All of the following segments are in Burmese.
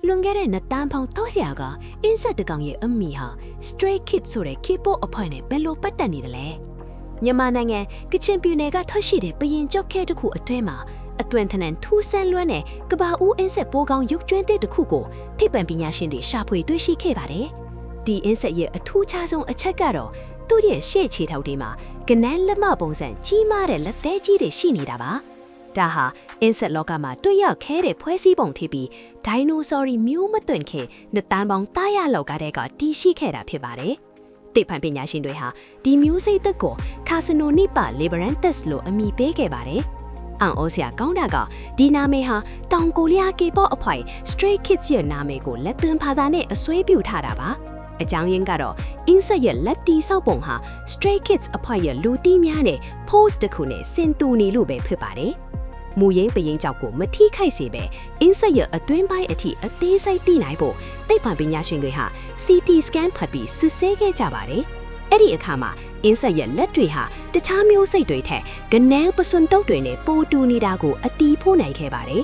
လွန်ခဲ့တဲ့နှစ်တန်းပေါင်း300ကအင်းဆက်တကောင်ရဲ့အမိဟာ Stray Kids ဆိုတဲ့ K-pop အဖွဲ့နဲ့ဘယ်လိုပတ်သက်နေသလဲမြန်မာနိုင်ငံကချင်ပြည်နယ်ကထွက်ရှိတဲ့ပရင်ကျောက်ခဲတစ်ခုအတွင်းမှာအတွင်ထနန်ထူးဆန်းလွန်းတဲ့ကဘာဦးအင်းဆက်ပိုးကောင်းရုပ်ကျွမ်းတဲ့တစ်ခုကိုထိပ်ပံပညာရှင်တွေရှာဖွေတွေ့ရှိခဲ့ပါတယ်ဒီအင်းဆက်ရဲ့အထူးခြားဆုံးအချက်ကတော့သူ့ရဲ့ရှေ့ခြေထောက်တွေမှာကနန်းလက်မပုံစံကြီးမားတဲ့လက်သေးကြီးတွေရှိနေတာပါဒါဟာအင်းဆက်လောကမှာတွေ့ရခဲတဲ့ဖွဲစည်းပုံထိပ်ပြီးဒိုင်နိုဆောရီမျိုးမသွင်းခင်နှစ်တန်းပေါင်းတားရလောက်ကတည်းကတည်ရှိခဲ့တာဖြစ်ပါတယ်တိပ္ပံပညာရှင်တွေဟာဒီမျိုးစိတ်သက်ကိုကာစနိုနိပါလီဘရန်တက်စ်လို့အမည်ပေးခဲ့ပါတယ်အန်အိုစရာကောင်းတာကဒီနာမည်ဟာတောင်ကိုရီးယား K-pop အဖွဲ့ Stray Kids ရဲ့နာမည်ကိုလက်သွင်းဘာသာနဲ့အစွဲပြုထားတာပါအကြောင်းရင်းကတော့အင်းဆက်ရဲ့လက်တီဆောက်ပုံဟာ Stray Kids အဖွဲ့ရဲ့လူတီးများနဲ့ pose တစ်ခုနဲ့ဆင်တူနေလို့ပဲဖြစ်ပါတယ်မူရင်းပရင်ကြောက်ကိုမထိခိုက်စေပဲအင်းဆက်ရဲ့အတွင်းပိုင်းအထိအသေးစိတ်သိနိုင်ဖို့သိပ္ပံပညာရှင်တွေဟာ CT scan ဖတ်ပြီးစစ်ဆေးခဲ့ကြပါတယ်အဲ့ဒီအခါမှာအင်းဆက်ရဲ့လက်တွေဟာတခြားမျိုးစိတ်တွေထက်ကနန်းပစွန်တုတ်တွေနဲ့ပိုတူနေတာကိုအတီးဖို့နိုင်ခဲ့ပါတယ်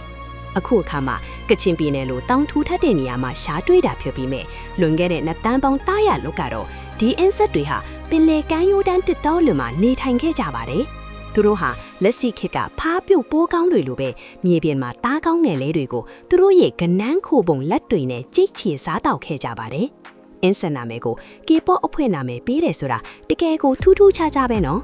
အခုအခါမှာကချင်ပြည်နယ်လိုတောင်ထူထပ်တဲ့နေရာမှာရှားတွေ့တာဖြစ်ပြီးမဲ့လွန်ခဲ့တဲ့နှစ်တန်းပေါင်းတားရလောက်ကတော့ဒီအင်းဆက်တွေဟာပင်လယ်ကမ်းရိုးတန်းတစ်တောလွန်မှာနေထိုင်ခဲ့ကြပါတယ်သူတို့ဟာလက်စီခေတ်ကဖားပြုတ်ပိုးကောင်းတွေလိုပဲမြေပြင်မှာတားကောင်းငယ်လေးတွေကိုသူတို့ရဲ့ကနန်းခိုပုံလက်တွေနဲ့ကြိတ်ချီစားတောက်ခဲ့ကြပါတယ်အင်းဆက်နာမည်ကို K-pop အဖွဲ့နာမည်ပေးတယ်ဆိုတာတကယ်ကိုထူးထူးခြားခြားပဲနော်